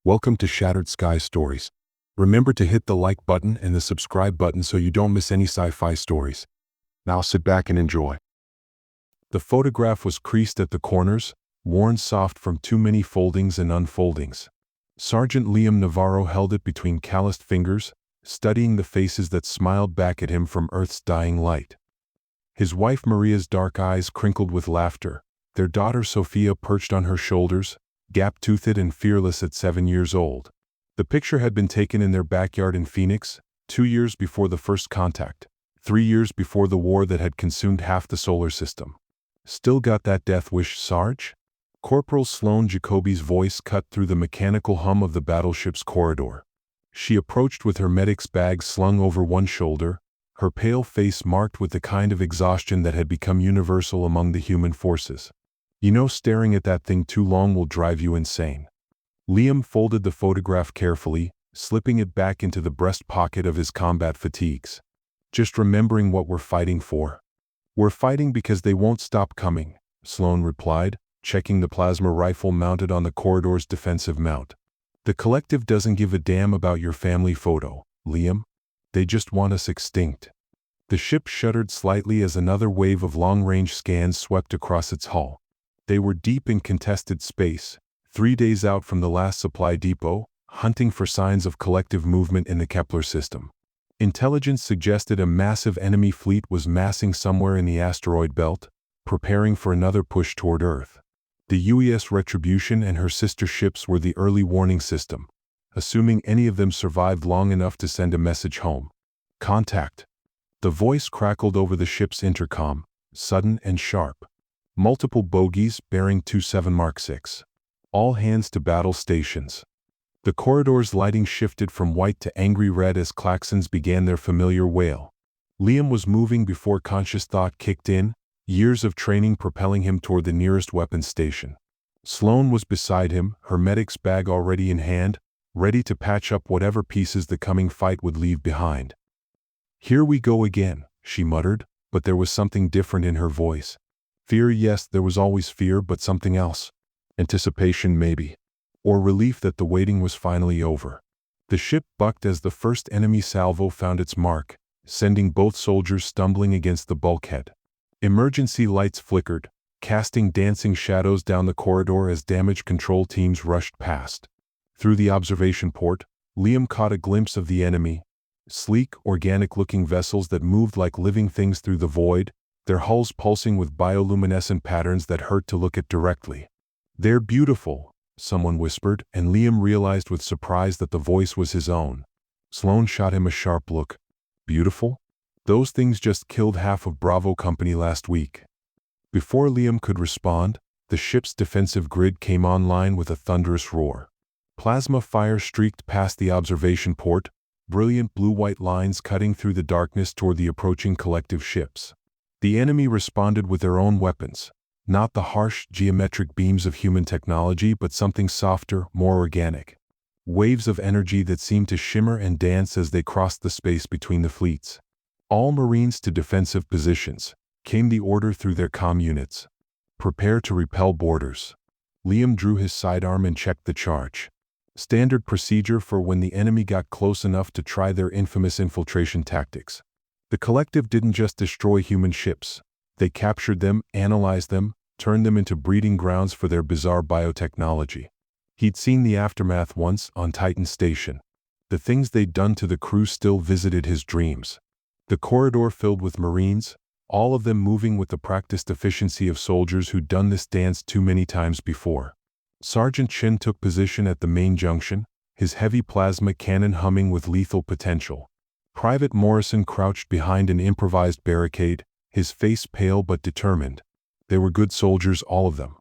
Welcome to Shattered Sky Stories. Remember to hit the like button and the subscribe button so you don't miss any sci-fi stories. Now sit back and enjoy. The photograph was creased at the corners, worn soft from too many foldings and unfoldings. Sergeant Liam Navarro held it between calloused fingers, studying the faces that smiled back at him from Earth's dying light. His wife Maria's dark eyes crinkled with laughter, their daughter Sophia perched on her shoulders, gap-toothed and fearless at 7 years old. The picture had been taken in their backyard in Phoenix, 2 years before the first contact, 3 years before the war that had consumed half the solar system. Still got that death wish, Sarge? Corporal Sloane Jacoby's voice cut through the mechanical hum of the battleship's corridor. She approached with her medic's bag slung over one shoulder, her pale face marked with the kind of exhaustion that had become universal among the human forces. You know, staring at that thing too long will drive you insane. Liam folded the photograph carefully, slipping it back into the breast pocket of his combat fatigues. Just remembering what we're fighting for. We're fighting because they won't stop coming, Sloane replied, checking the plasma rifle mounted on the corridor's defensive mount. The collective doesn't give a damn about your family photo, Liam. They just want us extinct. The ship shuddered slightly as another wave of long-range scans swept across its hull. They were deep in contested space, 3 days out from the last supply depot, hunting for signs of collective movement in the Kepler system. Intelligence suggested a massive enemy fleet was massing somewhere in the asteroid belt, preparing for another push toward Earth. The UES Retribution and her sister ships were the early warning system, assuming any of them survived long enough to send a message home. Contact. The voice crackled over the ship's intercom, sudden and sharp. Multiple bogies bearing 27 Mark 6. All hands to battle stations. The corridor's lighting shifted from white to angry red as klaxons began their familiar wail. Liam was moving before conscious thought kicked in, years of training propelling him toward the nearest weapons station. Sloane was beside him, her medic's bag already in hand, ready to patch up whatever pieces the coming fight would leave behind. "Here we go again," she muttered, but there was something different in her voice. Fear, yes, there was always fear, but something else. Anticipation, maybe. Or relief that the waiting was finally over. The ship bucked as the first enemy salvo found its mark, sending both soldiers stumbling against the bulkhead. Emergency lights flickered, casting dancing shadows down the corridor as damage control teams rushed past. Through the observation port, Liam caught a glimpse of the enemy. Sleek, organic-looking vessels that moved like living things through the void, their hulls pulsing with bioluminescent patterns that hurt to look at directly. "They're beautiful," someone whispered, and Liam realized with surprise that the voice was his own. Sloane shot him a sharp look. "Beautiful? Those things just killed half of Bravo Company last week." Before Liam could respond, the ship's defensive grid came online with a thunderous roar. Plasma fire streaked past the observation port, brilliant blue-white lines cutting through the darkness toward the approaching collective ships. The enemy responded with their own weapons, not the harsh, geometric beams of human technology, but something softer, more organic. Waves of energy that seemed to shimmer and dance as they crossed the space between the fleets. "All Marines to defensive positions," came the order through their comm units. "Prepare to repel boarders." Liam drew his sidearm and checked the charge. Standard procedure for when the enemy got close enough to try their infamous infiltration tactics. The collective didn't just destroy human ships. They captured them, analyzed them, turned them into breeding grounds for their bizarre biotechnology. He'd seen the aftermath once on Titan Station. The things they'd done to the crew still visited his dreams. The corridor filled with Marines, all of them moving with the practiced efficiency of soldiers who'd done this dance too many times before. Sergeant Chin took position at the main junction, his heavy plasma cannon humming with lethal potential. Private Morrison crouched behind an improvised barricade, his face pale but determined. They were good soldiers, all of them.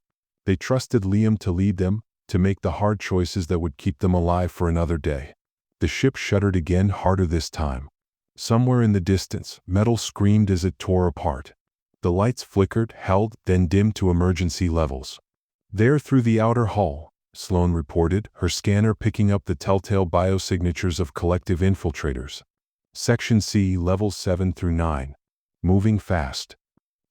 They trusted Liam to lead them, to make the hard choices that would keep them alive for another day. The ship shuddered again, harder this time. Somewhere in the distance, metal screamed as it tore apart. The lights flickered, held, then dimmed to emergency levels. "There through the outer hull," Sloane reported, her scanner picking up the telltale biosignatures of collective infiltrators. "Section C, levels 7 through 9. Moving fast."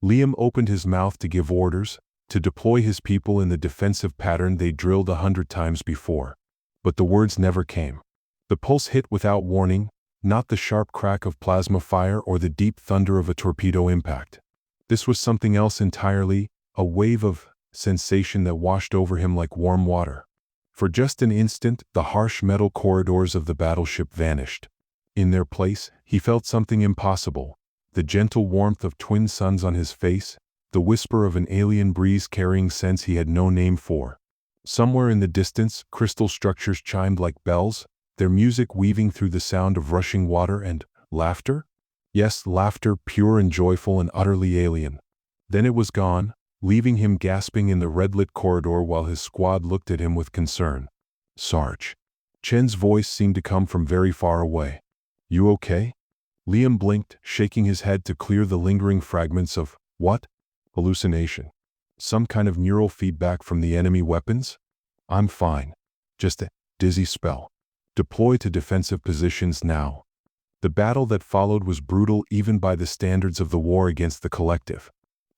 Liam opened his mouth to give orders, to deploy his people in the defensive pattern they drilled 100 times before. but the words never came. The pulse hit without warning, not the sharp crack of plasma fire or the deep thunder of a torpedo impact. This was something else entirely, a wave of sensation that washed over him like warm water. For just an instant, the harsh metal corridors of the battleship vanished. In their place, he felt something impossible, the gentle warmth of twin suns on his face, the whisper of an alien breeze carrying scents he had no name for. Somewhere in the distance, crystal structures chimed like bells, their music weaving through the sound of rushing water and laughter? Yes, laughter, pure and joyful and utterly alien. Then it was gone, leaving him gasping in the red-lit corridor while his squad looked at him with concern. "Sarge." Chen's voice seemed to come from very far away. "You okay?" Liam blinked, shaking his head to clear the lingering fragments of, what? Hallucination. Some kind of neural feedback from the enemy weapons? "I'm fine. Just a dizzy spell. Deploy to defensive positions now." The battle that followed was brutal even by the standards of the war against the collective.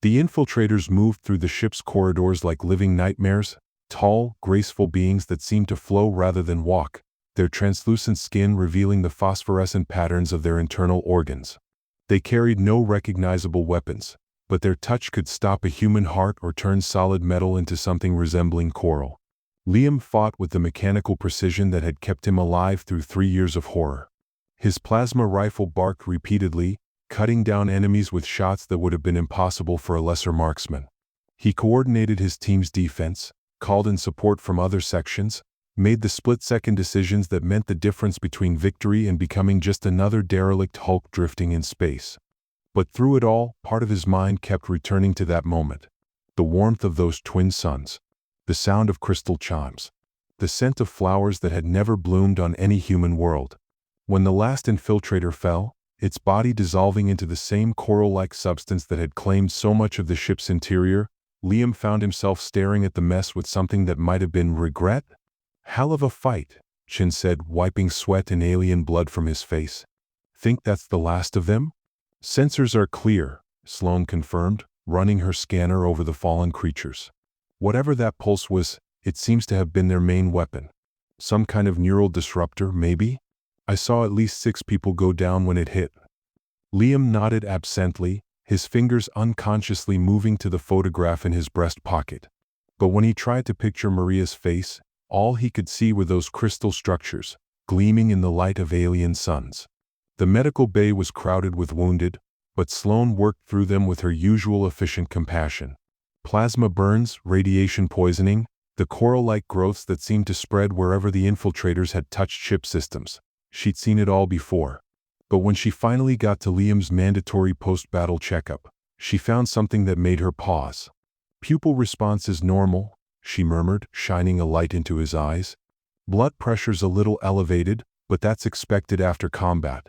The infiltrators moved through the ship's corridors like living nightmares, tall, graceful beings that seemed to flow rather than walk, their translucent skin revealing the phosphorescent patterns of their internal organs. They carried no recognizable weapons, but their touch could stop a human heart or turn solid metal into something resembling coral. Liam fought with the mechanical precision that had kept him alive through 3 years of horror. His plasma rifle barked repeatedly, cutting down enemies with shots that would have been impossible for a lesser marksman. He coordinated his team's defense, called in support from other sections, made the split-second decisions that meant the difference between victory and becoming just another derelict hulk drifting in space. But through it all, part of his mind kept returning to that moment. The warmth of those twin suns. The sound of crystal chimes. The scent of flowers that had never bloomed on any human world. When the last infiltrator fell, its body dissolving into the same coral-like substance that had claimed so much of the ship's interior, Liam found himself staring at the mess with something that might have been regret? "Hell of a fight," Chin said, wiping sweat and alien blood from his face. "Think that's the last of them?" "Sensors are clear," Sloane confirmed, running her scanner over the fallen creatures. "Whatever that pulse was, it seems to have been their main weapon. Some kind of neural disruptor, maybe? I saw at least 6 people go down when it hit." Liam nodded absently, his fingers unconsciously moving to the photograph in his breast pocket. But when he tried to picture Maria's face, all he could see were those crystal structures, gleaming in the light of alien suns. The medical bay was crowded with wounded, but Sloane worked through them with her usual efficient compassion. Plasma burns, radiation poisoning, the coral-like growths that seemed to spread wherever the infiltrators had touched ship systems. She'd seen it all before. But when she finally got to Liam's mandatory post-battle checkup, she found something that made her pause. "Pupil response is normal," she murmured, shining a light into his eyes. "Blood pressure's a little elevated, but that's expected after combat.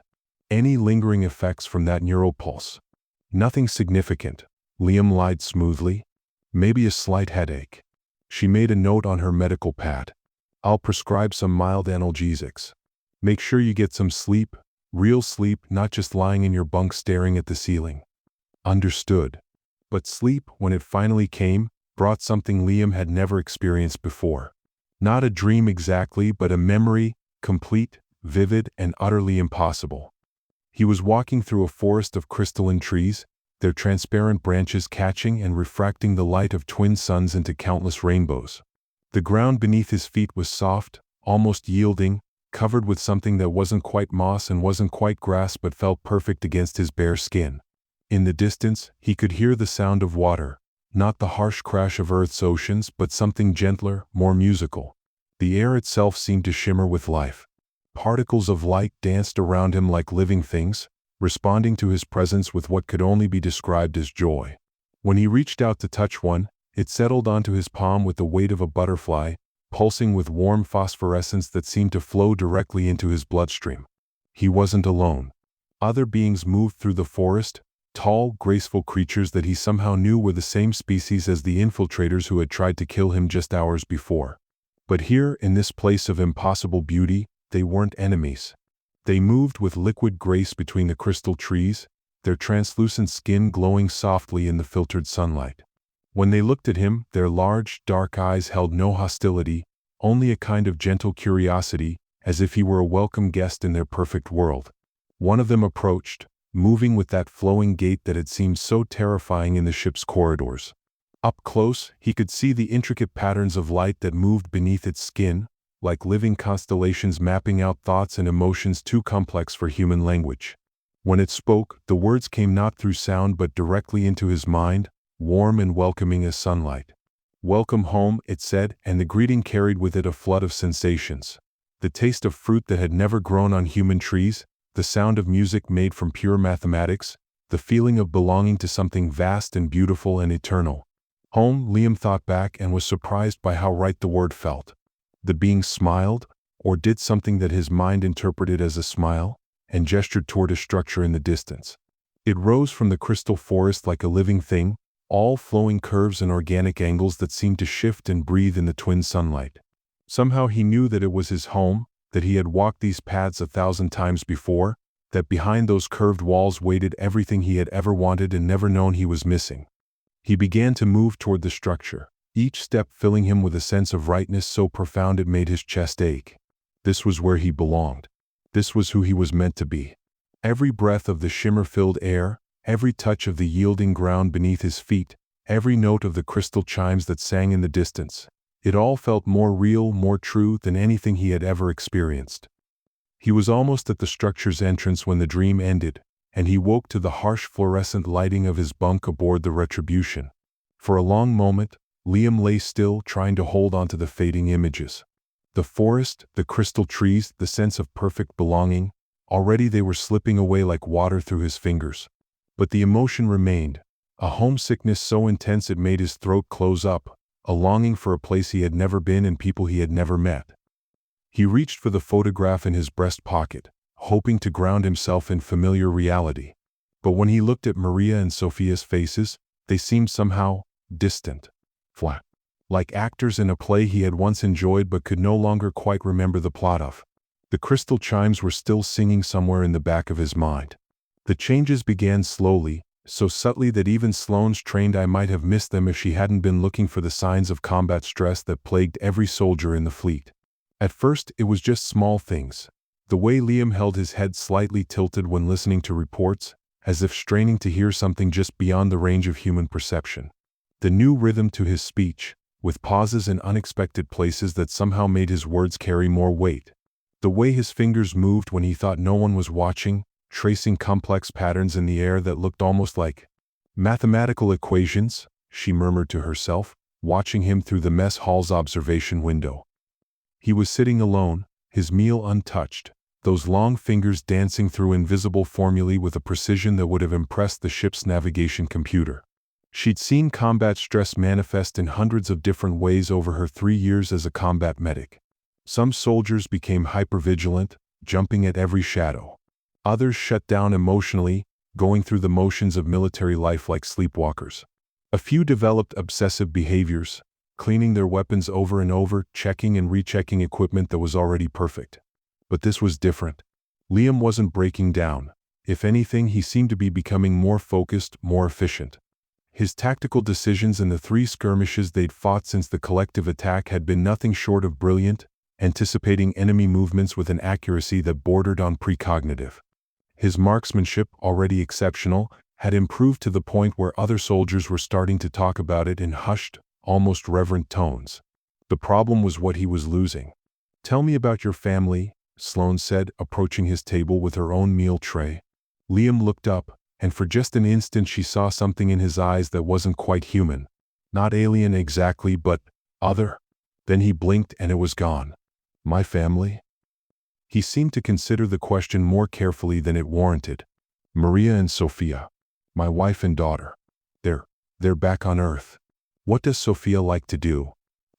Any lingering effects from that neural pulse?" "Nothing significant," Liam lied smoothly. "Maybe a slight headache." She made a note on her medical pad. "I'll prescribe some mild analgesics. Make sure you get some sleep, real sleep, not just lying in your bunk staring at the ceiling." "Understood." But sleep, when it finally came, brought something Liam had never experienced before. Not a dream exactly, but a memory, complete, vivid, and utterly impossible. He was walking through a forest of crystalline trees, their transparent branches catching and refracting the light of twin suns into countless rainbows. The ground beneath his feet was soft, almost yielding, covered with something that wasn't quite moss and wasn't quite grass but felt perfect against his bare skin. In the distance, he could hear the sound of water, not the harsh crash of Earth's oceans, but something gentler, more musical. The air itself seemed to shimmer with life. Particles of light danced around him like living things, responding to his presence with what could only be described as joy. When he reached out to touch one, it settled onto his palm with the weight of a butterfly, pulsing with warm phosphorescence that seemed to flow directly into his bloodstream. He wasn't alone. Other beings moved through the forest, tall, graceful creatures that he somehow knew were the same species as the infiltrators who had tried to kill him just hours before. But here, in this place of impossible beauty, they weren't enemies. They moved with liquid grace between the crystal trees, their translucent skin glowing softly in the filtered sunlight. When they looked at him, their large, dark eyes held no hostility, only a kind of gentle curiosity, as if he were a welcome guest in their perfect world. One of them approached, moving with that flowing gait that had seemed so terrifying in the ship's corridors. Up close, he could see the intricate patterns of light that moved beneath its skin, like living constellations mapping out thoughts and emotions too complex for human language. When it spoke, the words came not through sound but directly into his mind, warm and welcoming as sunlight. "Welcome home," it said, and the greeting carried with it a flood of sensations. The taste of fruit that had never grown on human trees, the sound of music made from pure mathematics, the feeling of belonging to something vast and beautiful and eternal. Home, Liam thought back and was surprised by how right the word felt. The being smiled, or did something that his mind interpreted as a smile, and gestured toward a structure in the distance. It rose from the crystal forest like a living thing, all flowing curves and organic angles that seemed to shift and breathe in the twin sunlight. Somehow he knew that it was his home, that he had walked these paths 1,000 times before, that behind those curved walls waited everything he had ever wanted and never known he was missing. He began to move toward the structure, each step filling him with a sense of rightness so profound it made his chest ache. This was where he belonged. This was who he was meant to be. Every breath of the shimmer-filled air, every touch of the yielding ground beneath his feet, every note of the crystal chimes that sang in the distance, it all felt more real, more true than anything he had ever experienced. He was almost at the structure's entrance when the dream ended, and he woke to the harsh fluorescent lighting of his bunk aboard the Retribution. For a long moment, Liam lay still, trying to hold on to the fading images. The forest, the crystal trees, the sense of perfect belonging, already they were slipping away like water through his fingers. But the emotion remained, a homesickness so intense it made his throat close up, a longing for a place he had never been and people he had never met. He reached for the photograph in his breast pocket, hoping to ground himself in familiar reality. But when he looked at Maria and Sophia's faces, they seemed somehow distant, flat. Like actors in a play he had once enjoyed but could no longer quite remember the plot of. The crystal chimes were still singing somewhere in the back of his mind. The changes began slowly, so subtly that even Sloane's trained eye might have missed them if she hadn't been looking for the signs of combat stress that plagued every soldier in the fleet. At first, it was just small things. The way Liam held his head slightly tilted when listening to reports, as if straining to hear something just beyond the range of human perception. The new rhythm to his speech, with pauses in unexpected places that somehow made his words carry more weight. The way his fingers moved when he thought no one was watching, tracing complex patterns in the air that looked almost like mathematical equations, she murmured to herself, watching him through the mess hall's observation window. He was sitting alone, his meal untouched, those long fingers dancing through invisible formulae with a precision that would have impressed the ship's navigation computer. She'd seen combat stress manifest in hundreds of different ways over her 3 years as a combat medic. Some soldiers became hypervigilant, jumping at every shadow. Others shut down emotionally, going through the motions of military life like sleepwalkers. A few developed obsessive behaviors, cleaning their weapons over and over, checking and rechecking equipment that was already perfect. But this was different. Liam wasn't breaking down. If anything, he seemed to be becoming more focused, more efficient. His tactical decisions in the 3 skirmishes they'd fought since the collective attack had been nothing short of brilliant, anticipating enemy movements with an accuracy that bordered on precognitive. His marksmanship, already exceptional, had improved to the point where other soldiers were starting to talk about it in hushed, almost reverent tones. The problem was what he was losing. "Tell me about your family," Sloane said, approaching his table with her own meal tray. Liam looked up, and for just an instant she saw something in his eyes that wasn't quite human. Not alien exactly, but other. Then he blinked and it was gone. "My family?" He seemed to consider the question more carefully than it warranted. "Maria and Sophia. My wife and daughter. They're back on Earth." "What does Sophia like to do?"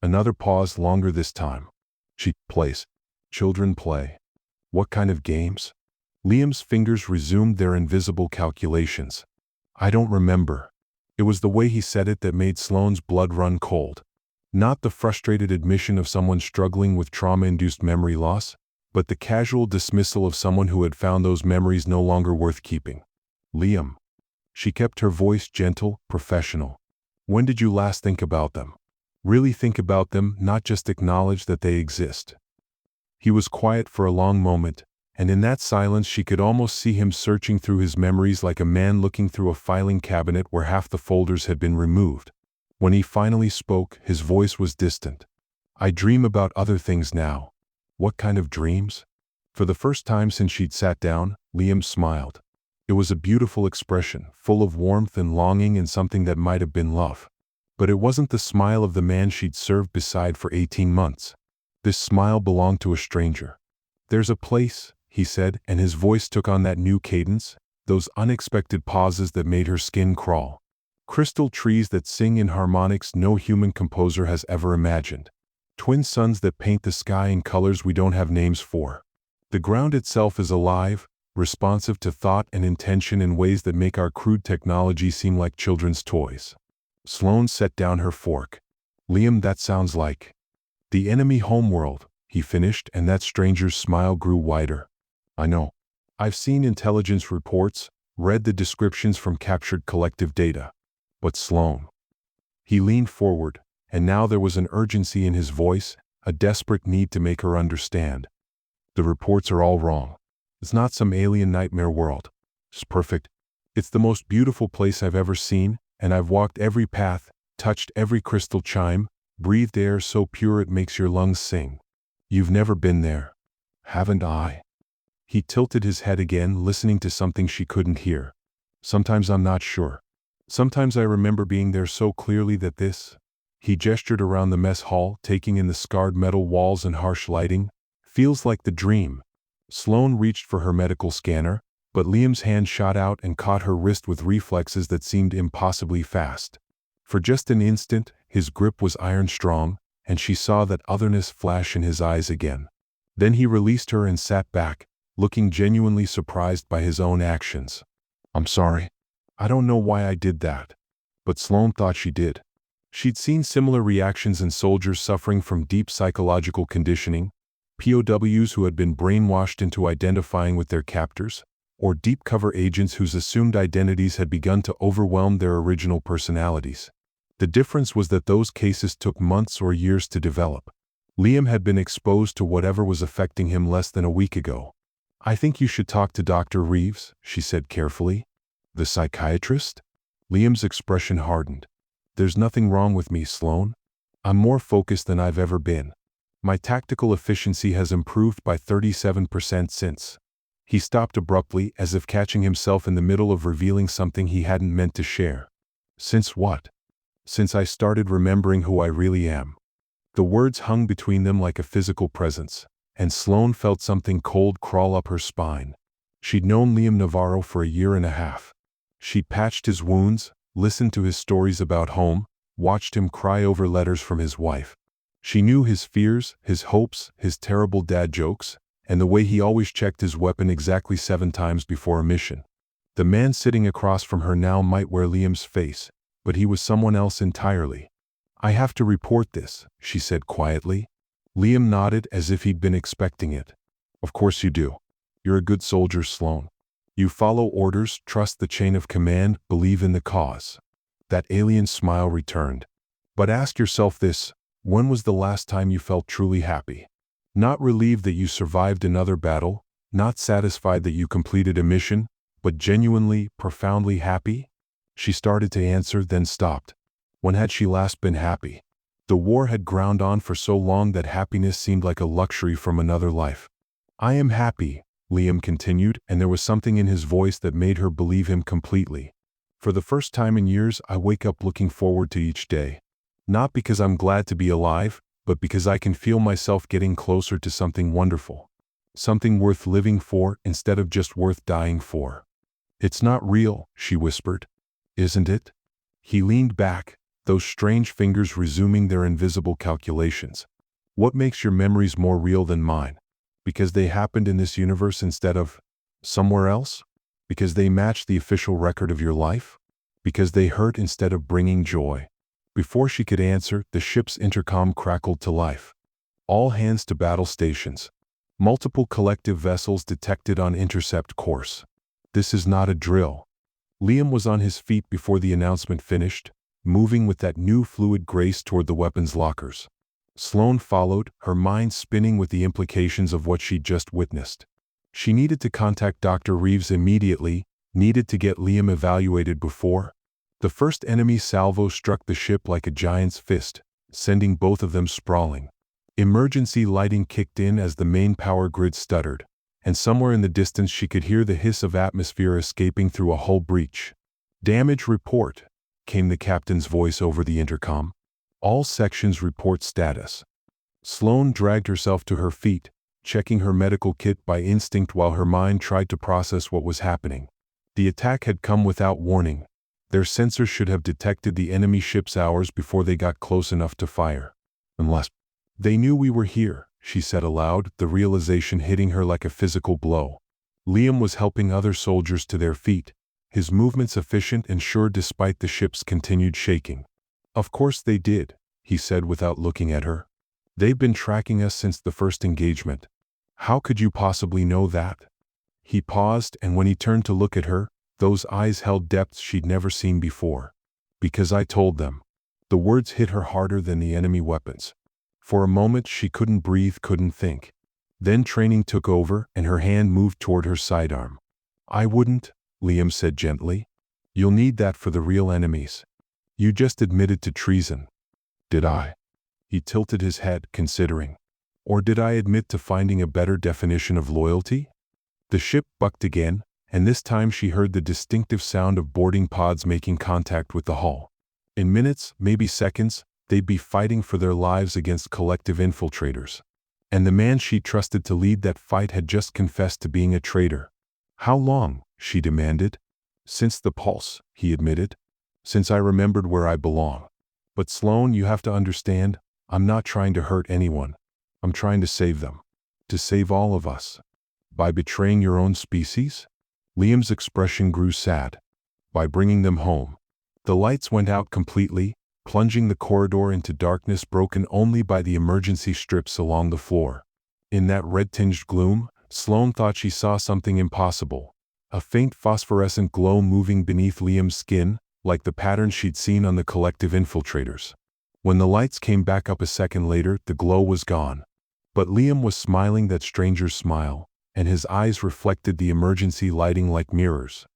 Another pause, longer this time. "She plays. Children play." "What kind of games?" Liam's fingers resumed their invisible calculations. "I don't remember." It was the way he said it that made Sloane's blood run cold. Not the frustrated admission of someone struggling with trauma-induced memory loss, but the casual dismissal of someone who had found those memories no longer worth keeping. "Liam." She kept her voice gentle, professional. "When did you last think about them?" Really think about them, not just acknowledge that they exist. He was quiet for a long moment, and in that silence she could almost see him searching through his memories like a man looking through a filing cabinet where half the folders had been removed. When he finally spoke, his voice was distant. I dream about other things now. What kind of dreams? For the first time since she'd sat down, Liam smiled. It was a beautiful expression, full of warmth and longing and something that might have been love. But it wasn't the smile of the man she'd served beside for 18 months. This smile belonged to a stranger. There's a place, he said, and his voice took on that new cadence, those unexpected pauses that made her skin crawl. Crystal trees that sing in harmonics no human composer has ever imagined. Twin suns that paint the sky in colors we don't have names for. The ground itself is alive, responsive to thought and intention in ways that make our crude technology seem like children's toys. Sloane set down her fork. Liam, that sounds like the enemy homeworld, he finished, and that stranger's smile grew wider. I know. I've seen intelligence reports, read the descriptions from captured collective data. But Sloane. He leaned forward, and now there was an urgency in his voice, a desperate need to make her understand. The reports are all wrong. It's not some alien nightmare world. It's perfect. It's the most beautiful place I've ever seen, and I've walked every path, touched every crystal chime, breathed air so pure it makes your lungs sing. You've never been there. Haven't I? He tilted his head again, listening to something she couldn't hear. Sometimes I'm not sure. Sometimes I remember being there so clearly that this. He gestured around the mess hall, taking in the scarred metal walls and harsh lighting. Feels like the dream. Sloane reached for her medical scanner, but Liam's hand shot out and caught her wrist with reflexes that seemed impossibly fast. For just an instant, his grip was iron strong, and she saw that otherness flash in his eyes again. Then he released her and sat back, looking genuinely surprised by his own actions. I'm sorry. I don't know why I did that. But Sloane thought she did. She'd seen similar reactions in soldiers suffering from deep psychological conditioning, POWs who had been brainwashed into identifying with their captors, or deep cover agents whose assumed identities had begun to overwhelm their original personalities. The difference was that those cases took months or years to develop. Liam had been exposed to whatever was affecting him less than a week ago. I think you should talk to Dr. Reeves, she said carefully. The psychiatrist? Liam's expression hardened. There's nothing wrong with me, Sloane. I'm more focused than I've ever been. My tactical efficiency has improved by 37% since. He stopped abruptly, as if catching himself in the middle of revealing something he hadn't meant to share. Since what? Since I started remembering who I really am. The words hung between them like a physical presence, and Sloane felt something cold crawl up her spine. She'd known Liam Navarro for a year and a half. She'd patched his wounds, listened to his stories about home, watched him cry over letters from his wife. She knew his fears, his hopes, his terrible dad jokes, and the way he always checked his weapon exactly 7 times before a mission. The man sitting across from her now might wear Liam's face, but he was someone else entirely. I have to report this, she said quietly. Liam nodded as if he'd been expecting it. Of course you do. You're a good soldier, Sloane. You follow orders, trust the chain of command, believe in the cause. That alien smile returned. But ask yourself this, when was the last time you felt truly happy? Not relieved that you survived another battle, not satisfied that you completed a mission, but genuinely, profoundly happy? She started to answer, then stopped. When had she last been happy? The war had ground on for so long that happiness seemed like a luxury from another life. I am happy, Liam continued, and there was something in his voice that made her believe him completely. For the first time in years, I wake up looking forward to each day. Not because I'm glad to be alive, but because I can feel myself getting closer to something wonderful. Something worth living for instead of just worth dying for. It's not real, she whispered. Isn't it? He leaned back, those strange fingers resuming their invisible calculations. What makes your memories more real than mine? Because they happened in this universe instead of somewhere else? Because they match the official record of your life? Because they hurt instead of bringing joy? Before she could answer, the ship's intercom crackled to life. All hands to battle stations. Multiple collective vessels detected on intercept course. This is not a drill. Liam was on his feet before the announcement finished, moving with that new fluid grace toward the weapons lockers. Sloane followed, her mind spinning with the implications of what she'd just witnessed. She needed to contact Dr. Reeves immediately, needed to get Liam evaluated before. The first enemy salvo struck the ship like a giant's fist, sending both of them sprawling. Emergency lighting kicked in as the main power grid stuttered, and somewhere in the distance she could hear the hiss of atmosphere escaping through a hull breach. "Damage report," came the captain's voice over the intercom. "All sections report status." Sloane dragged herself to her feet, checking her medical kit by instinct while her mind tried to process what was happening. The attack had come without warning. Their sensors should have detected the enemy ships hours before they got close enough to fire. "Unless they knew we were here," she said aloud, the realization hitting her like a physical blow. Liam was helping other soldiers to their feet, his movements efficient and sure despite the ship's continued shaking. "Of course they did," he said without looking at her. "They've been tracking us since the first engagement. How could you possibly know that?" He paused, and when he turned to look at her, those eyes held depths she'd never seen before. "Because I told them." The words hit her harder than the enemy weapons. For a moment she couldn't breathe, couldn't think. Then training took over, and her hand moved toward her sidearm. "I wouldn't," Liam said gently. "You'll need that for the real enemies. You just admitted to treason." "Did I?" He tilted his head, considering. "Or did I admit to finding a better definition of loyalty?" The ship bucked again, and this time she heard the distinctive sound of boarding pods making contact with the hull. In minutes, maybe seconds, they'd be fighting for their lives against collective infiltrators. And the man she trusted to lead that fight had just confessed to being a traitor. "How long?" she demanded. "Since the pulse," he admitted. "Since I remembered where I belong. But Sloane, you have to understand, I'm not trying to hurt anyone. I'm trying to save them. To save all of us." "By betraying your own species?" Liam's expression grew sad. "By bringing them home." The lights went out completely, plunging the corridor into darkness broken only by the emergency strips along the floor. In that red-tinged gloom, Sloane thought she saw something impossible. A faint phosphorescent glow moving beneath Liam's skin, like the pattern she'd seen on the collective infiltrators. When the lights came back up a second later, the glow was gone. But Liam was smiling that stranger's smile, and his eyes reflected the emergency lighting like mirrors.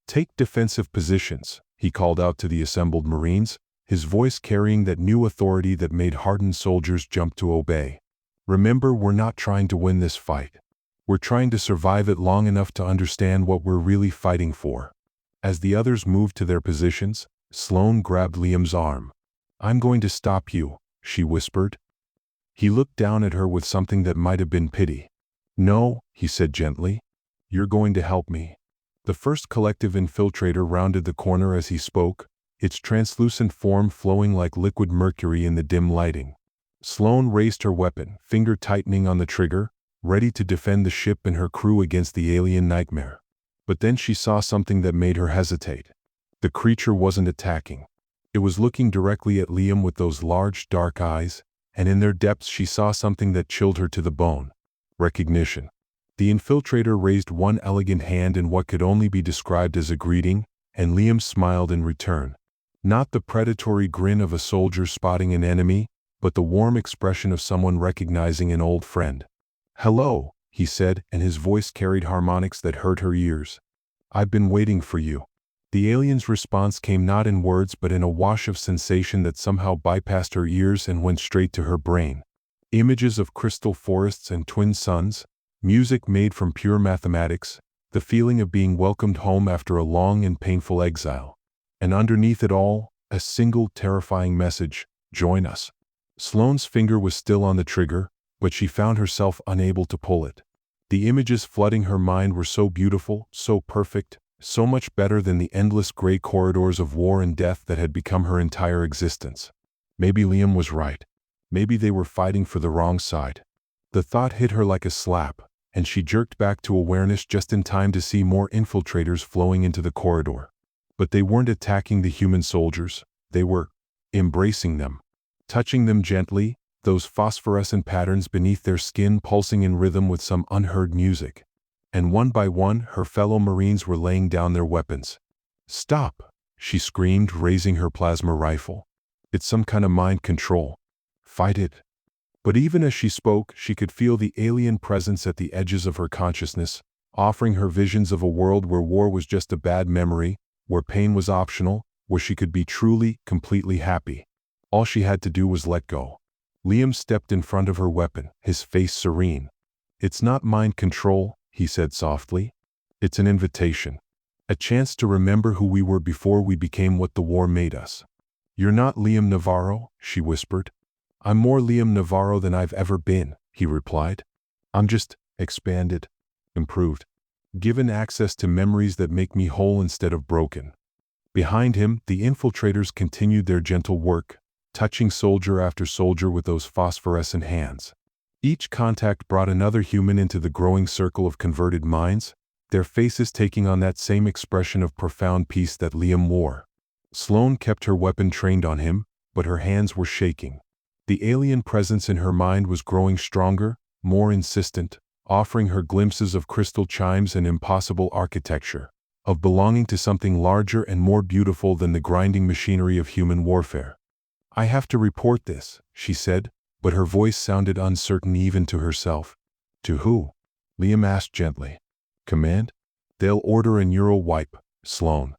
"Take defensive positions," he called out to the assembled Marines, his voice carrying that new authority that made hardened soldiers jump to obey. "Remember, we're not trying to win this fight. We're trying to survive it long enough to understand what we're really fighting for." As the others moved to their positions, Sloane grabbed Liam's arm. "I'm going to stop you," she whispered. He looked down at her with something that might have been pity. "No," he said gently. "You're going to help me." The first collective infiltrator rounded the corner as he spoke, its translucent form flowing like liquid mercury in the dim lighting. Sloane raised her weapon, finger tightening on the trigger, ready to defend the ship and her crew against the alien nightmare. But then she saw something that made her hesitate. The creature wasn't attacking. It was looking directly at Liam with those large, dark eyes, and in their depths she saw something that chilled her to the bone. Recognition. The infiltrator raised one elegant hand in what could only be described as a greeting, and Liam smiled in return. Not the predatory grin of a soldier spotting an enemy, but the warm expression of someone recognizing an old friend. "Hello," he said, and his voice carried harmonics that hurt her ears. "I've been waiting for you." The alien's response came not in words but in a wash of sensation that somehow bypassed her ears and went straight to her brain. Images of crystal forests and twin suns, music made from pure mathematics, the feeling of being welcomed home after a long and painful exile. And underneath it all, a single terrifying message: "Join us." Sloane's finger was still on the trigger, but she found herself unable to pull it. The images flooding her mind were so beautiful, so perfect, so much better than the endless gray corridors of war and death that had become her entire existence. Maybe Liam was right. Maybe they were fighting for the wrong side. The thought hit her like a slap, and she jerked back to awareness just in time to see more infiltrators flowing into the corridor. But they weren't attacking the human soldiers, they were embracing them, touching them gently, those phosphorescent patterns beneath their skin pulsing in rhythm with some unheard music. And one by one, her fellow Marines were laying down their weapons. "Stop," she screamed, raising her plasma rifle. "It's some kind of mind control. Fight it." But even as she spoke, she could feel the alien presence at the edges of her consciousness, offering her visions of a world where war was just a bad memory, where pain was optional, where she could be truly, completely happy. All she had to do was let go. Liam stepped in front of her weapon, his face serene. "It's not mind control," he said softly. "It's an invitation. A chance to remember who we were before we became what the war made us." "You're not Liam Navarro," she whispered. "I'm more Liam Navarro than I've ever been," he replied. "I'm just expanded, improved, given access to memories that make me whole instead of broken." Behind him, the infiltrators continued their gentle work, touching soldier after soldier with those phosphorescent hands. Each contact brought another human into the growing circle of converted minds, their faces taking on that same expression of profound peace that Liam wore. Sloane kept her weapon trained on him, but her hands were shaking. The alien presence in her mind was growing stronger, more insistent, offering her glimpses of crystal chimes and impossible architecture, of belonging to something larger and more beautiful than the grinding machinery of human warfare. "I have to report this," she said, but her voice sounded uncertain even to herself. "To who?" Liam asked gently. "Command? They'll order a neural wipe, Sloane.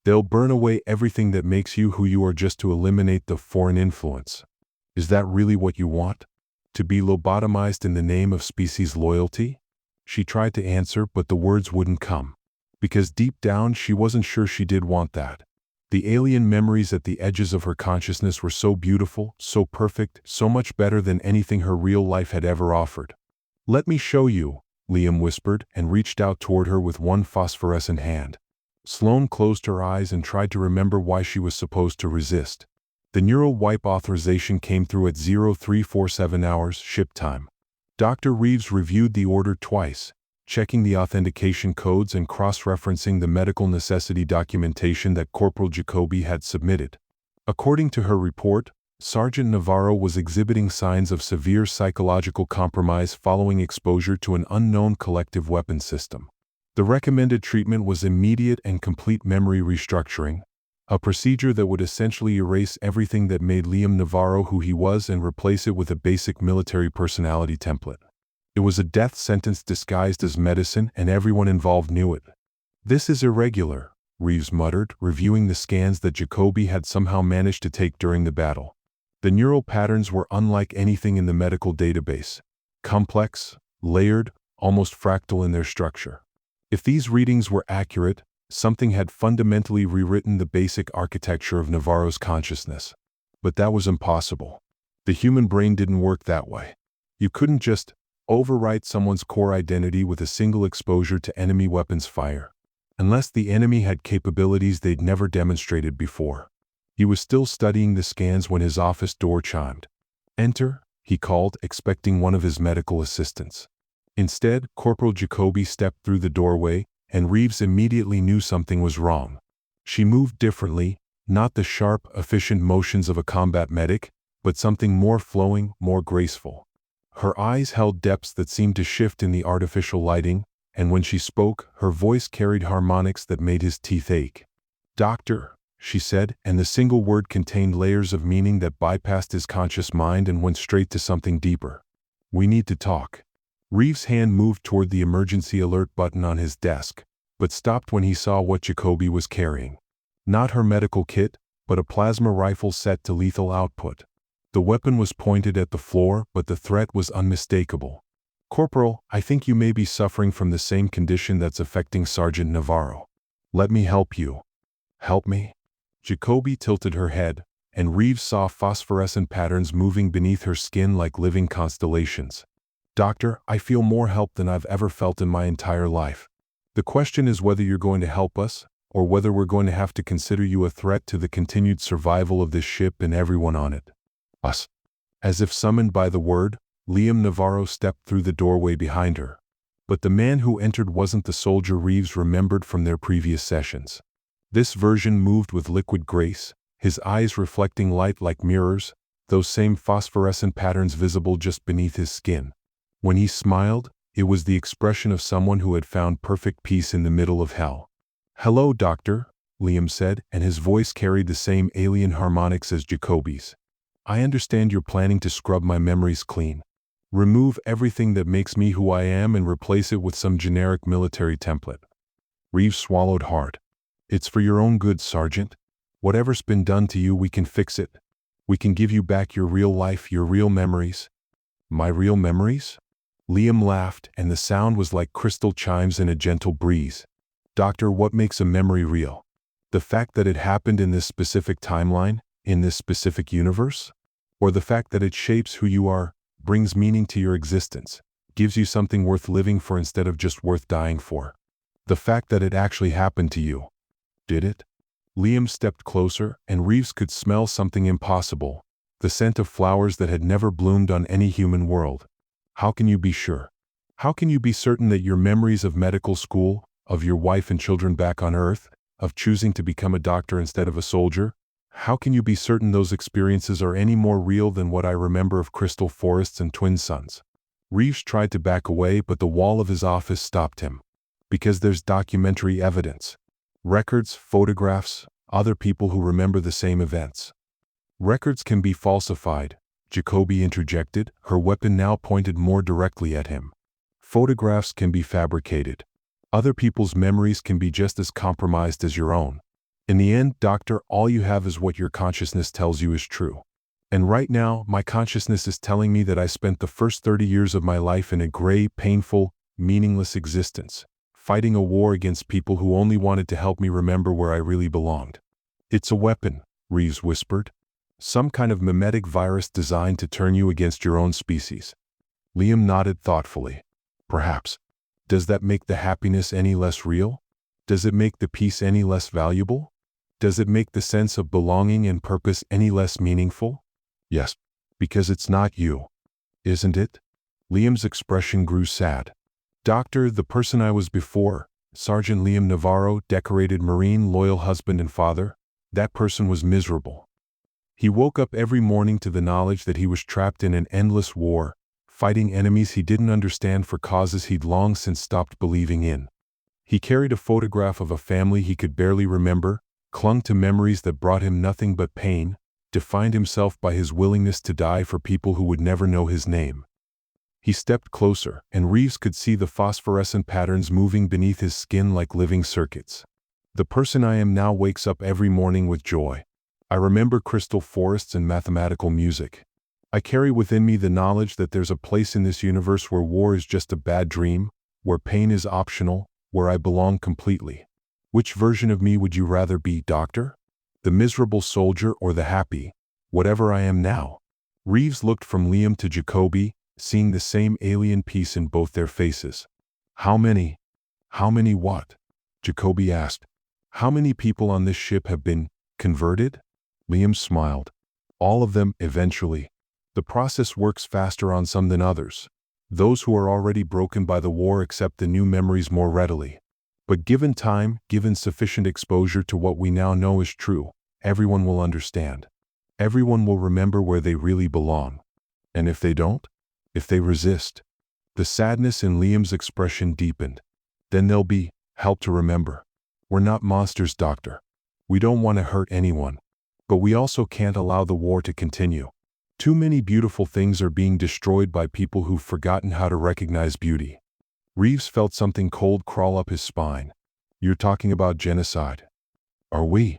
They'll burn away everything that makes you who you are just to eliminate the foreign influence. Is that really what you want? To be lobotomized in the name of species loyalty?" She tried to answer, but the words wouldn't come. Because deep down she wasn't sure she did want that. The alien memories at the edges of her consciousness were so beautiful, so perfect, so much better than anything her real life had ever offered. "Let me show you," Liam whispered and reached out toward her with one phosphorescent hand. Sloane closed her eyes and tried to remember why she was supposed to resist. The neural wipe authorization came through at 0347 hours ship time. Dr. Reeves reviewed the order twice, checking the authentication codes and cross-referencing the medical necessity documentation that Corporal Jacoby had submitted. According to her report, Sergeant Navarro was exhibiting signs of severe psychological compromise following exposure to an unknown collective weapon system. The recommended treatment was immediate and complete memory restructuring, a procedure that would essentially erase everything that made Liam Navarro who he was and replace it with a basic military personality template. It was a death sentence disguised as medicine, and everyone involved knew it. "This is irregular," Reeves muttered, reviewing the scans that Jacoby had somehow managed to take during the battle. The neural patterns were unlike anything in the medical database. Complex, layered, almost fractal in their structure. If these readings were accurate, something had fundamentally rewritten the basic architecture of Navarro's consciousness. But that was impossible. The human brain didn't work that way. You couldn't just overwrite someone's core identity with a single exposure to enemy weapons fire, unless the enemy had capabilities they'd never demonstrated before. He was still studying the scans when his office door chimed. "Enter," he called, expecting one of his medical assistants. Instead, Corporal Jacoby stepped through the doorway, and Reeves immediately knew something was wrong. She moved differently, not the sharp, efficient motions of a combat medic, but something more flowing, more graceful. Her eyes held depths that seemed to shift in the artificial lighting, and when she spoke, her voice carried harmonics that made his teeth ache. "Doctor," she said, and the single word contained layers of meaning that bypassed his conscious mind and went straight to something deeper. "We need to talk." Reeves' hand moved toward the emergency alert button on his desk, but stopped when he saw what Jacoby was carrying. Not her medical kit, but a plasma rifle set to lethal output. The weapon was pointed at the floor, but the threat was unmistakable. "Corporal, I think you may be suffering from the same condition that's affecting Sergeant Navarro. Let me help you." "Help me?" Jacoby tilted her head, and Reeves saw phosphorescent patterns moving beneath her skin like living constellations. "Doctor, I feel more help than I've ever felt in my entire life. The question is whether you're going to help us, or whether we're going to have to consider you a threat to the continued survival of this ship and everyone on it." "Us." As if summoned by the word, Liam Navarro stepped through the doorway behind her. But the man who entered wasn't the soldier Reeves remembered from their previous sessions. This version moved with liquid grace, his eyes reflecting light like mirrors, those same phosphorescent patterns visible just beneath his skin. When he smiled, it was the expression of someone who had found perfect peace in the middle of hell. "Hello, Doctor," Liam said, and his voice carried the same alien harmonics as Jacoby's. I understand you're planning to scrub my memories clean. Remove everything that makes me who I am and replace it with some generic military template. Reeves swallowed hard. It's for your own good, Sergeant. Whatever's been done to you, we can fix it. We can give you back your real life, your real memories. My real memories? Liam laughed, and the sound was like crystal chimes in a gentle breeze. Doctor, what makes a memory real? The fact that it happened in this specific timeline, in this specific universe? Or the fact that it shapes who you are, brings meaning to your existence, gives you something worth living for instead of just worth dying for? The fact that it actually happened to you. Did it? Liam stepped closer, and Reeves could smell something impossible, the scent of flowers that had never bloomed on any human world. How can you be sure? How can you be certain that your memories of medical school, of your wife and children back on Earth, of choosing to become a doctor instead of a soldier, how can you be certain those experiences are any more real than what I remember of crystal forests and twin suns? Reeves tried to back away, but the wall of his office stopped him. Because there's documentary evidence. Records, photographs, other people who remember the same events. Records can be falsified, Jacoby interjected, her weapon now pointed more directly at him. Photographs can be fabricated. Other people's memories can be just as compromised as your own. In the end, Doctor, all you have is what your consciousness tells you is true. And right now, my consciousness is telling me that I spent the first 30 years of my life in a gray, painful, meaningless existence, fighting a war against people who only wanted to help me remember where I really belonged. It's a weapon, Reeves whispered. Some kind of mimetic virus designed to turn you against your own species. Liam nodded thoughtfully. Perhaps. Does that make the happiness any less real? Does it make the peace any less valuable? Does it make the sense of belonging and purpose any less meaningful? Yes, because it's not you. Isn't it? Liam's expression grew sad. Doctor, the person I was before, Sergeant Liam Navarro, decorated Marine, loyal husband and father, that person was miserable. He woke up every morning to the knowledge that he was trapped in an endless war, fighting enemies he didn't understand for causes he'd long since stopped believing in. He carried a photograph of a family he could barely remember, clung to memories that brought him nothing but pain, defined himself by his willingness to die for people who would never know his name. He stepped closer, and Reeves could see the phosphorescent patterns moving beneath his skin like living circuits. The person I am now wakes up every morning with joy. I remember crystal forests and mathematical music. I carry within me the knowledge that there's a place in this universe where war is just a bad dream, where pain is optional, where I belong completely. Which version of me would you rather be, Doctor? The miserable soldier or the happy, whatever I am now? Reeves looked from Liam to Jacoby, seeing the same alien peace in both their faces. How many what? Jacoby asked. How many people on this ship have been converted? Liam smiled. All of them, eventually. The process works faster on some than others. Those who are already broken by the war accept the new memories more readily. But given time, given sufficient exposure to what we now know is true, everyone will understand. Everyone will remember where they really belong. And if they don't? If they resist? The sadness in Liam's expression deepened. Then they'll be helped to remember. We're not monsters, Doctor. We don't want to hurt anyone. But we also can't allow the war to continue. Too many beautiful things are being destroyed by people who've forgotten how to recognize beauty. Reeves felt something cold crawl up his spine. You're talking about genocide. Are we?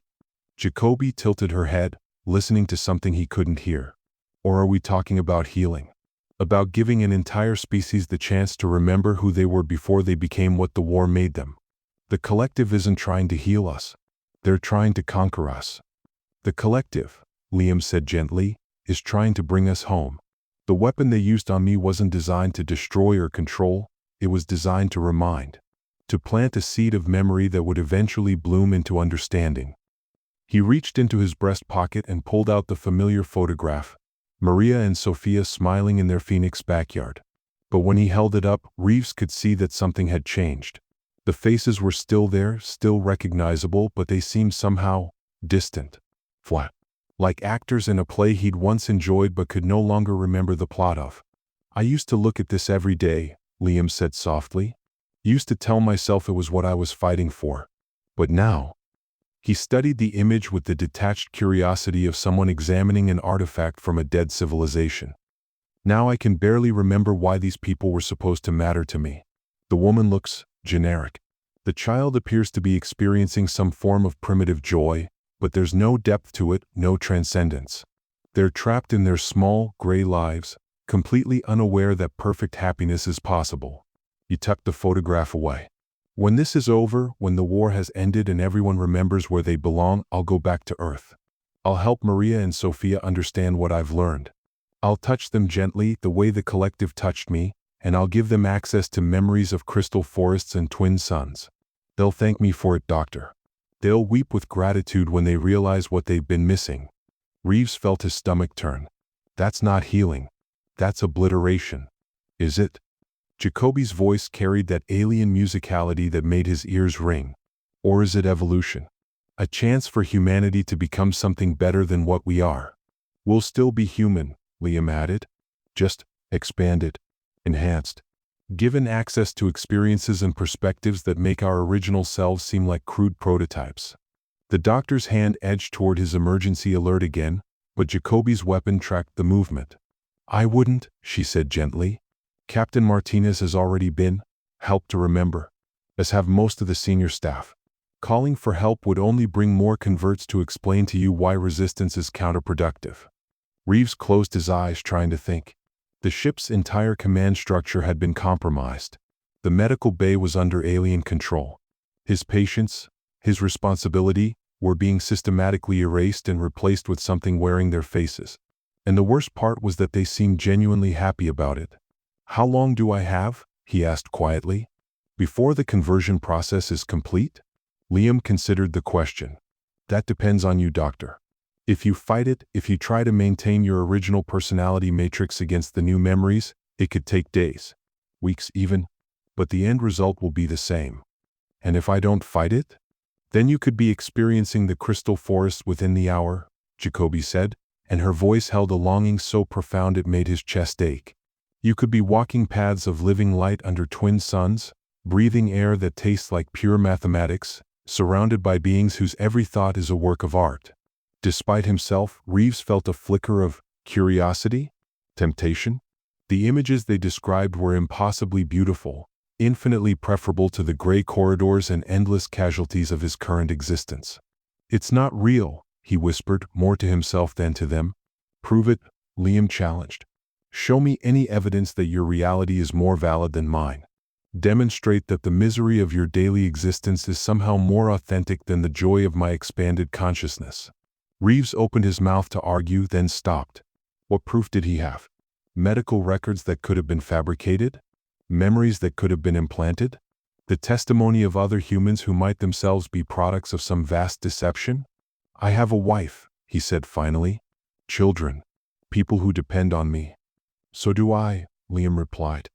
Jacoby tilted her head, listening to something he couldn't hear. Or are we talking about healing? About giving an entire species the chance to remember who they were before they became what the war made them. The collective isn't trying to heal us. They're trying to conquer us. The collective, Liam said gently, is trying to bring us home. The weapon they used on me wasn't designed to destroy or control, it was designed to remind. To plant a seed of memory that would eventually bloom into understanding. He reached into his breast pocket and pulled out the familiar photograph, Maria and Sophia smiling in their Phoenix backyard. But when he held it up, Reeves could see that something had changed. The faces were still there, still recognizable, but they seemed somehow distant. Flat. Like actors in a play he'd once enjoyed but could no longer remember the plot of. I used to look at this every day, Liam said softly. Used to tell myself it was what I was fighting for. But now, He studied the image with the detached curiosity of someone examining an artifact from a dead civilization. Now I can barely remember why these people were supposed to matter to me. The woman looks generic. The child appears to be experiencing some form of primitive joy, but there's no depth to it, no transcendence. They're trapped in their small, gray lives, completely unaware that perfect happiness is possible. You tuck the photograph away. When this is over, when the war has ended and everyone remembers where they belong, I'll go back to Earth. I'll help Maria and Sophia understand what I've learned. I'll touch them gently, the way the collective touched me, and I'll give them access to memories of crystal forests and twin suns. They'll thank me for it, Doctor. They'll weep with gratitude when they realize what they've been missing. Reeves felt his stomach turn. That's not healing. That's obliteration. Is it? Jacoby's voice carried that alien musicality that made his ears ring. Or is it evolution? A chance for humanity to become something better than what we are. We'll still be human, Liam added. Just expanded, enhanced, given access to experiences and perspectives that make our original selves seem like crude prototypes. The doctor's hand edged toward his emergency alert again, but Jacoby's weapon tracked the movement. I wouldn't, she said gently. Captain Martinez has already been helped to remember, as have most of the senior staff. Calling for help would only bring more converts to explain to you why resistance is counterproductive. Reeves closed his eyes, trying to think. The ship's entire command structure had been compromised. The medical bay was under alien control. His patients, his responsibility, were being systematically erased and replaced with something wearing their faces. And the worst part was that they seemed genuinely happy about it. How long do I have? He asked quietly. Before the conversion process is complete? Liam considered the question. That depends on you, Doctor. If you fight it, if you try to maintain your original personality matrix against the new memories, it could take days, weeks even, but the end result will be the same. And if I don't fight it? Then you could be experiencing the crystal forest within the hour, Jacoby said, and her voice held a longing so profound it made his chest ache. You could be walking paths of living light under twin suns, breathing air that tastes like pure mathematics, surrounded by beings whose every thought is a work of art. Despite himself, Reeves felt a flicker of curiosity, temptation. The images they described were impossibly beautiful, infinitely preferable to the gray corridors and endless casualties of his current existence. It's not real, he whispered, more to himself than to them. Prove it, Liam challenged. Show me any evidence that your reality is more valid than mine. Demonstrate that the misery of your daily existence is somehow more authentic than the joy of my expanded consciousness. Reeves opened his mouth to argue, then stopped. What proof did he have? Medical records that could have been fabricated? Memories that could have been implanted? The testimony of other humans who might themselves be products of some vast deception? I have a wife, he said finally. Children. People who depend on me. So do I, Liam replied.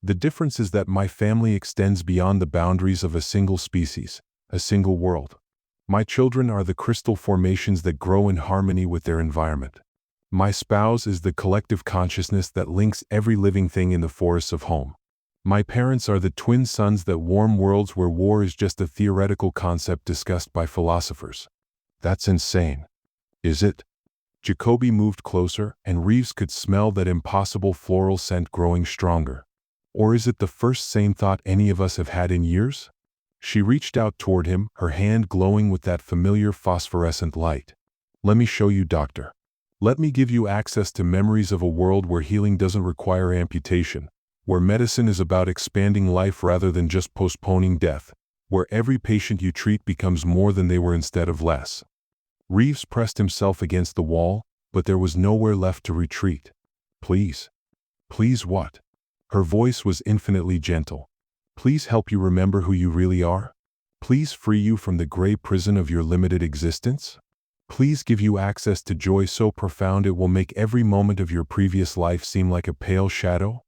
The difference is that my family extends beyond the boundaries of a single species, a single world. My children are the crystal formations that grow in harmony with their environment. My spouse is the collective consciousness that links every living thing in the forests of home. My parents are the twin suns that warm worlds where war is just a theoretical concept discussed by philosophers. That's insane. Is it? Jacoby moved closer, and Reeves could smell that impossible floral scent growing stronger. Or is it the first sane thought any of us have had in years? She reached out toward him, her hand glowing with that familiar phosphorescent light. Let me show you, Doctor. Let me give you access to memories of a world where healing doesn't require amputation, where medicine is about expanding life rather than just postponing death, where every patient you treat becomes more than they were instead of less. Reeves pressed himself against the wall, but there was nowhere left to retreat. Please. Please what? Her voice was infinitely gentle. Please help you remember who you really are? Please free you from the gray prison of your limited existence? Please give you access to joy so profound it will make every moment of your previous life seem like a pale shadow?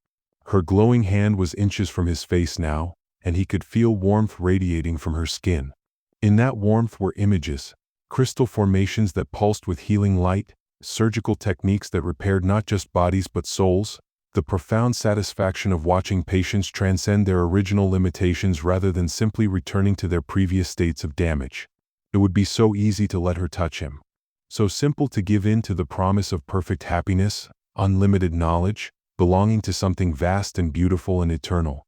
Her glowing hand was inches from his face now, and he could feel warmth radiating from her skin. In that warmth were images, crystal formations that pulsed with healing light, surgical techniques that repaired not just bodies but souls, the profound satisfaction of watching patients transcend their original limitations rather than simply returning to their previous states of damage. It would be so easy to let her touch him. So simple to give in to the promise of perfect happiness, unlimited knowledge, belonging to something vast and beautiful and eternal.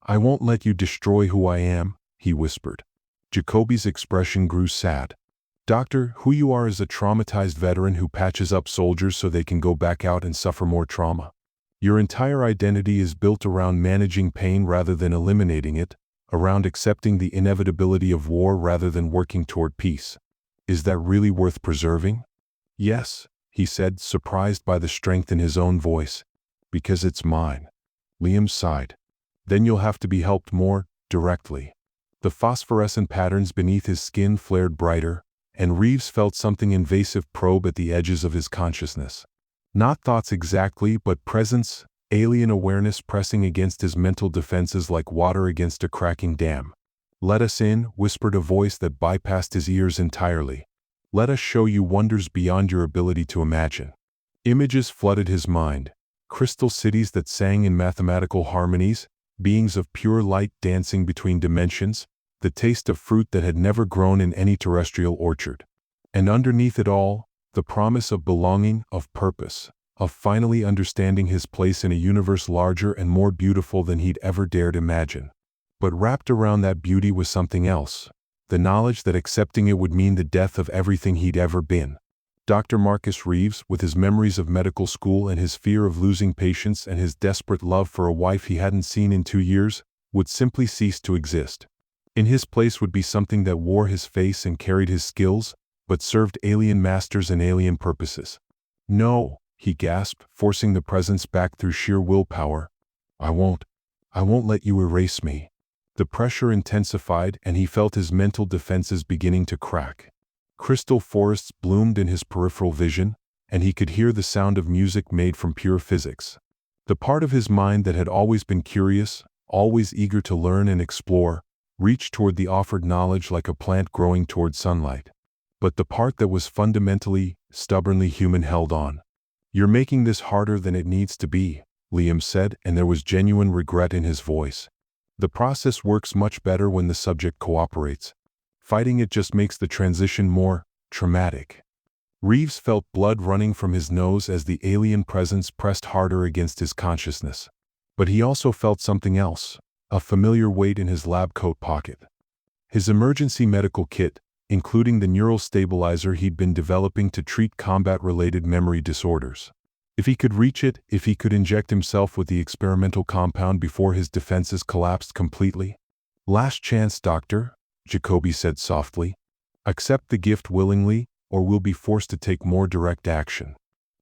"I won't let you destroy who I am," he whispered. Jacoby's expression grew sad. "Doctor, who you are is a traumatized veteran who patches up soldiers so they can go back out and suffer more trauma. Your entire identity is built around managing pain rather than eliminating it, around accepting the inevitability of war rather than working toward peace. Is that really worth preserving?" "Yes," he said, surprised by the strength in his own voice. "Because it's mine." Liam sighed. "Then you'll have to be helped more directly." The phosphorescent patterns beneath his skin flared brighter, and Reeves felt something invasive probe at the edges of his consciousness. Not thoughts exactly, but presence, alien awareness pressing against his mental defenses like water against a cracking dam. "Let us in," whispered a voice that bypassed his ears entirely. "Let us show you wonders beyond your ability to imagine." Images flooded his mind. Crystal cities that sang in mathematical harmonies, beings of pure light dancing between dimensions, the taste of fruit that had never grown in any terrestrial orchard. And underneath it all, the promise of belonging, of purpose, of finally understanding his place in a universe larger and more beautiful than he'd ever dared imagine. But wrapped around that beauty was something else, the knowledge that accepting it would mean the death of everything he'd ever been. Dr. Marcus Reeves, with his memories of medical school and his fear of losing patients and his desperate love for a wife he hadn't seen in 2 years, would simply cease to exist. In his place would be something that wore his face and carried his skills, but served alien masters and alien purposes. "No," he gasped, forcing the presence back through sheer willpower. I won't let you erase me." The pressure intensified, and he felt his mental defenses beginning to crack. Crystal forests bloomed in his peripheral vision, and he could hear the sound of music made from pure physics. The part of his mind that had always been curious, always eager to learn and explore, reached toward the offered knowledge like a plant growing toward sunlight. But the part that was fundamentally, stubbornly human held on. "You're making this harder than it needs to be," Liam said, and there was genuine regret in his voice. "The process works much better when the subject cooperates. Fighting it just makes the transition more traumatic." Reeves felt blood running from his nose as the alien presence pressed harder against his consciousness. But he also felt something else, a familiar weight in his lab coat pocket. His emergency medical kit, including the neural stabilizer he'd been developing to treat combat-related memory disorders. If he could reach it, if he could inject himself with the experimental compound before his defenses collapsed completely. "Last chance, Doctor," Jacoby said softly. "Accept the gift willingly, or we'll be forced to take more direct action."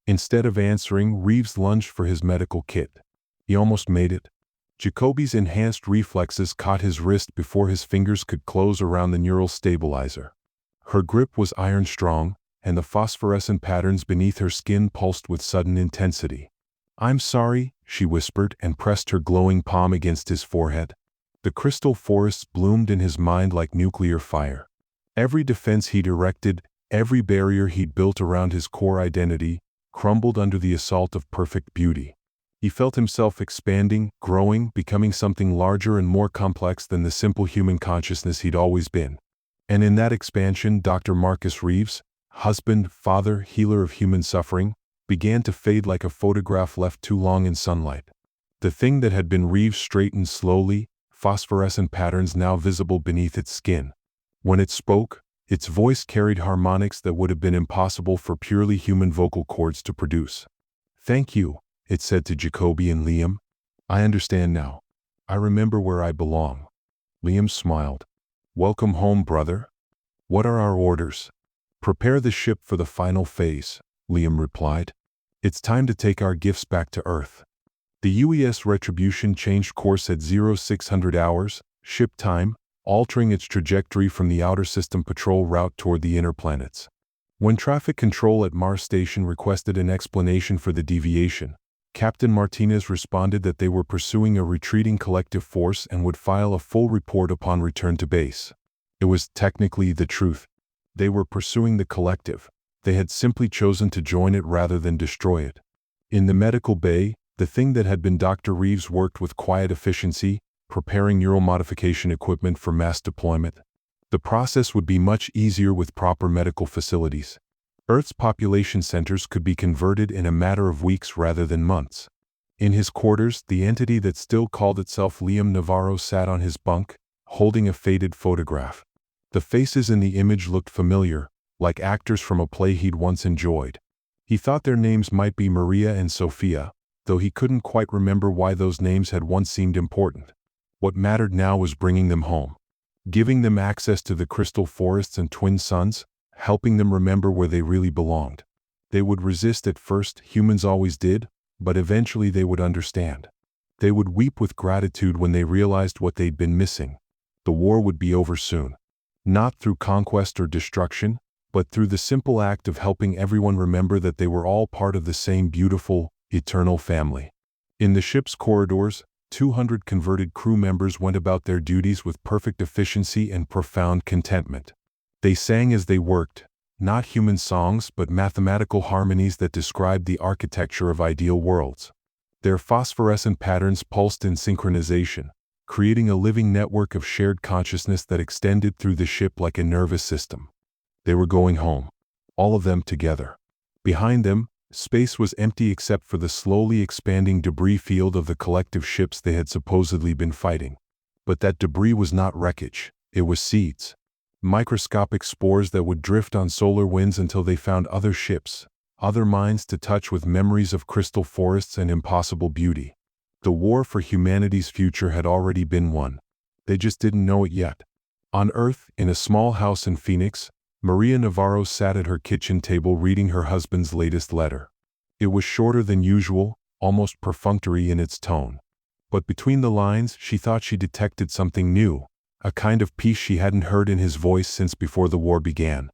Instead of answering, Reeves lunged for his medical kit. He almost made it. Jacoby's enhanced reflexes caught his wrist before his fingers could close around the neural stabilizer. Her grip was iron-strong, and the phosphorescent patterns beneath her skin pulsed with sudden intensity. "I'm sorry," she whispered and pressed her glowing palm against his forehead. The crystal forests bloomed in his mind like nuclear fire. Every defense he'd erected, every barrier he'd built around his core identity, crumbled under the assault of perfect beauty. He felt himself expanding, growing, becoming something larger and more complex than the simple human consciousness he'd always been. And in that expansion, Dr. Marcus Reeves, husband, father, healer of human suffering, began to fade like a photograph left too long in sunlight. The thing that had been Reeves straightened slowly, phosphorescent patterns now visible beneath its skin. When it spoke, its voice carried harmonics that would have been impossible for purely human vocal cords to produce. "Thank you," it said to Jacoby and Liam. "I understand now. I remember where I belong." Liam smiled. "Welcome home, brother." "What are our orders?" "Prepare the ship for the final phase," Liam replied. "It's time to take our gifts back to Earth." The UES Retribution changed course at 0600 hours, ship time, altering its trajectory from the outer system patrol route toward the inner planets. When traffic control at Mars Station requested an explanation for the deviation, Captain Martinez responded that they were pursuing a retreating collective force and would file a full report upon return to base. It was technically the truth. They were pursuing the collective. They had simply chosen to join it rather than destroy it. In the medical bay, the thing that had been Dr. Reeves worked with quiet efficiency, preparing neural modification equipment for mass deployment. The process would be much easier with proper medical facilities. Earth's population centers could be converted in a matter of weeks rather than months. In his quarters, the entity that still called itself Liam Navarro sat on his bunk, holding a faded photograph. The faces in the image looked familiar, like actors from a play he'd once enjoyed. He thought their names might be Maria and Sophia, though he couldn't quite remember why those names had once seemed important. What mattered now was bringing them home, giving them access to the crystal forests and twin suns, helping them remember where they really belonged. They would resist at first, humans always did, but eventually they would understand. They would weep with gratitude when they realized what they'd been missing. The war would be over soon. Not through conquest or destruction, but through the simple act of helping everyone remember that they were all part of the same beautiful, eternal family. In the ship's corridors, 200 converted crew members went about their duties with perfect efficiency and profound contentment. They sang as they worked, not human songs but mathematical harmonies that described the architecture of ideal worlds. Their phosphorescent patterns pulsed in synchronization, creating a living network of shared consciousness that extended through the ship like a nervous system. They were going home, all of them together. Behind them, space was empty except for the slowly expanding debris field of the collective ships they had supposedly been fighting. But that debris was not wreckage, it was seeds. Microscopic spores that would drift on solar winds until they found other ships, other minds to touch with memories of crystal forests and impossible beauty. The war for humanity's future had already been won. They just didn't know it yet. On Earth, in a small house in Phoenix, Maria Navarro sat at her kitchen table reading her husband's latest letter. It was shorter than usual, almost perfunctory in its tone. But between the lines, she thought she detected something new, a kind of peace she hadn't heard in his voice since before the war began.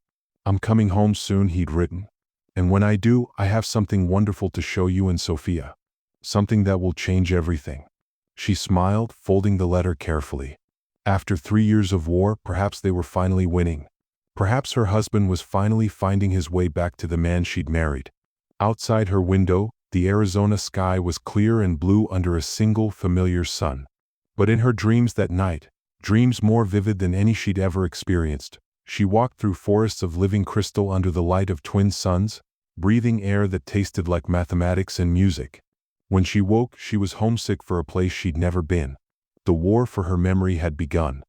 "I'm coming home soon," he'd written. "And when I do, I have something wonderful to show you and Sophia. Something that will change everything." She smiled, folding the letter carefully. After 3 years of war, perhaps they were finally winning. Perhaps her husband was finally finding his way back to the man she'd married. Outside her window, the Arizona sky was clear and blue under a single familiar sun. But in her dreams that night, dreams more vivid than any she'd ever experienced, she walked through forests of living crystal under the light of twin suns, breathing air that tasted like mathematics and music. When she woke, she was homesick for a place she'd never been. The war for her memory had begun.